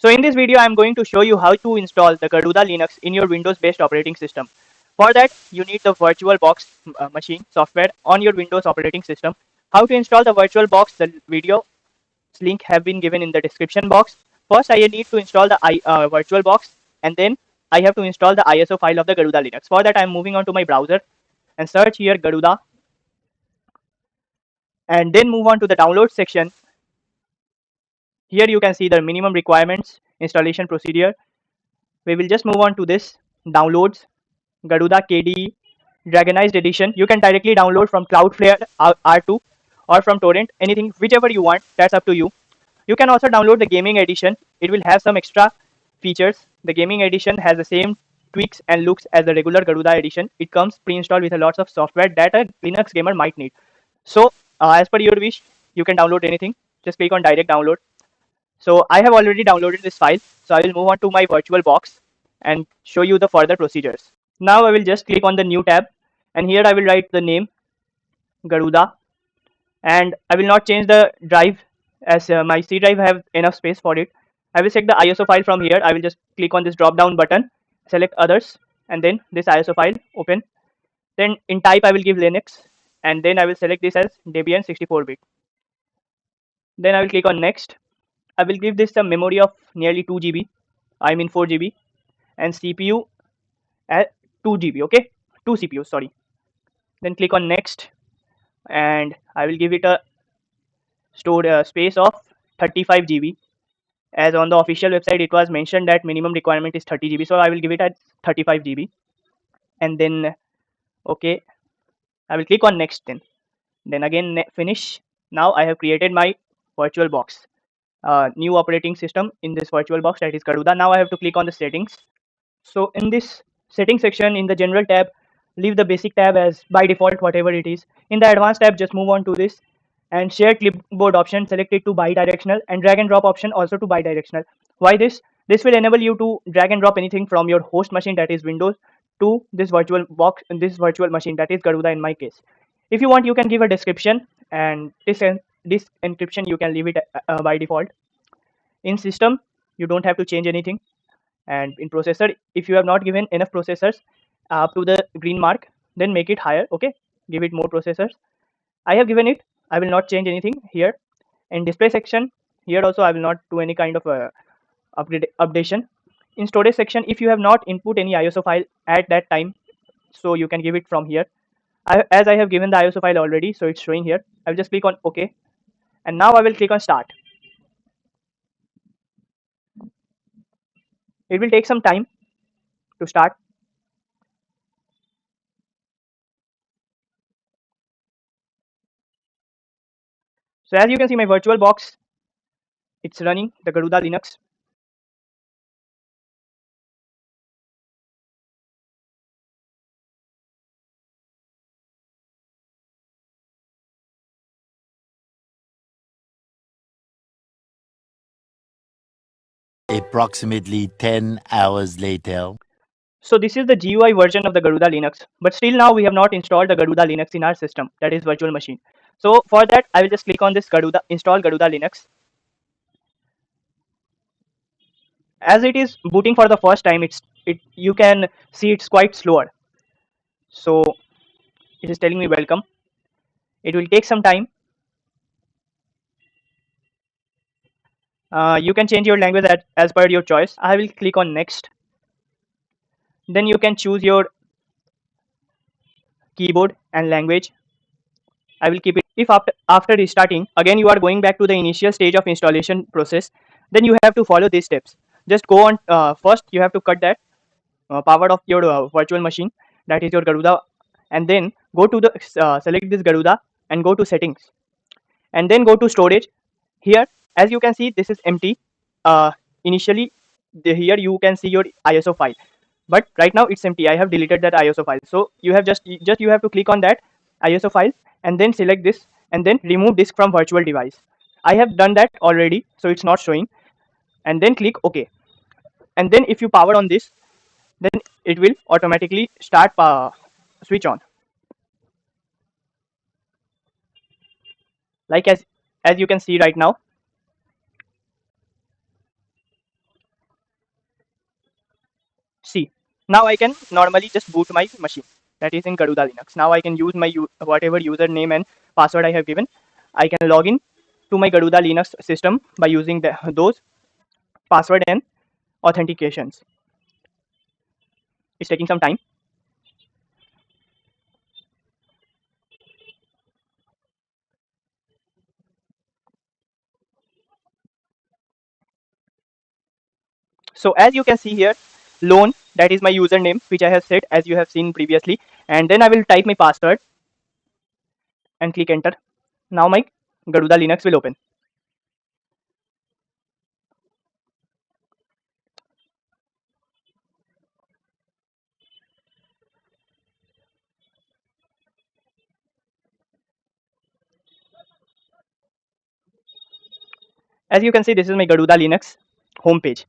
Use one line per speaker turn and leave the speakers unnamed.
So in this video, I am going to show you how to install the Garuda Linux in your Windows-based operating system. For that, you need the VirtualBox machine software on your Windows operating system. How to install the VirtualBox, the video link have been given in the description box. First, I need to install the VirtualBox, and then I have to install the ISO file of the Garuda Linux. For that, I am moving on to my browser and search here Garuda, and then move on to the download section. Here you can see the minimum requirements, installation procedure. We will just move on to this downloads Garuda KDE Dragonized Edition. You can directly download from Cloudflare R2 or from torrent, anything, whichever you want. That's up to you. You can also download the gaming edition. It will have some extra features. The gaming edition has the same tweaks and looks as the regular Garuda edition. It comes pre-installed with a lots of software that a Linux gamer might need. So, as per your wish, you can download anything. Just click on direct download. So I have already downloaded this file. So I will move on to my virtual box and show you the further procedures. Now I will just click on the new tab, and here I will write the name Garuda, and I will not change the drive as my C drive have enough space for it. I will select the ISO file from here. I will just click on this drop down button, select others, and then this ISO file open. Then in type I will give Linux, and then I will select this as Debian 64-bit. Then I will click on next. I will give this a memory of nearly 2 GB. I mean 4 GB, and CPU at 2 GB. Okay, 2 CPUs. Sorry. Then click on next, and I will give it a stored space of 35 GB. As on the official website, it was mentioned that minimum requirement is 30 GB. So I will give it at 35 GB, and then okay, I will click on next. Then again finish. Now I have created my virtual box. New operating system in this virtual box, that is Garuda. Now I have to click on the settings. So in this settings section, in the general tab, leave the basic tab as by default whatever it is. In the advanced tab, just move on to this and share clipboard option, select it to bi-directional, and drag and drop option also to bi-directional. Why this? This will enable you to drag and drop anything from your host machine, that is Windows, to this virtual box, this virtual machine, that is Garuda in my case. If you want, you can give a description, and this encryption you can leave it by default. In system, you don't have to change anything. And in processor, if you have not given enough processors up to the green mark, then make it higher. Okay, give it more processors. I have given it. I will not change anything here. In display section, here also I will not do any kind of updation. In storage section, if you have not input any ISO file at that time, so you can give it from here. As I have given the ISO file already, so it's showing here. I will just click on OK, and now I will click on start. It will take some time to start. So as you can see, my virtual box, it's running the Garuda Linux.
Approximately 10 hours later.
So this is the GUI version of the Garuda Linux, but still now we have not installed the Garuda Linux in our system, that is virtual machine. So for that, I will just click on this Garuda, install Garuda Linux. As it is booting for the first time, you can see it's quite slower. So it is telling me welcome. It will take some time. You can change your language as per your choice. I will click on next. Then you can choose your keyboard and language. I will keep it. If after restarting, again you are going back to the initial stage of installation process, then you have to follow these steps. Just go on. First, you have to cut that power of your virtual machine, that is your Garuda, and then go to the select this Garuda and go to settings, and then go to storage. Here, as you can see, this is empty. Initially, here you can see your ISO file, but right now it's empty. I have deleted that ISO file. So you have just you have to click on that ISO file and then select this and then remove disk from virtual device. I have done that already, so it's not showing. And then click OK. And then if you power on this, then it will automatically start switch on. Like as you can see right now. See, now I can normally just boot my machine that is in Garuda Linux. Now I can use my whatever username and password I have given. I can log in to my Garuda Linux system by using those password and authentications. It's taking some time. So as you can see here, loan, that is my username which I have set as you have seen previously, and then I will type my password and click enter. Now my Garuda Linux will open. As you can see, this is my Garuda Linux homepage.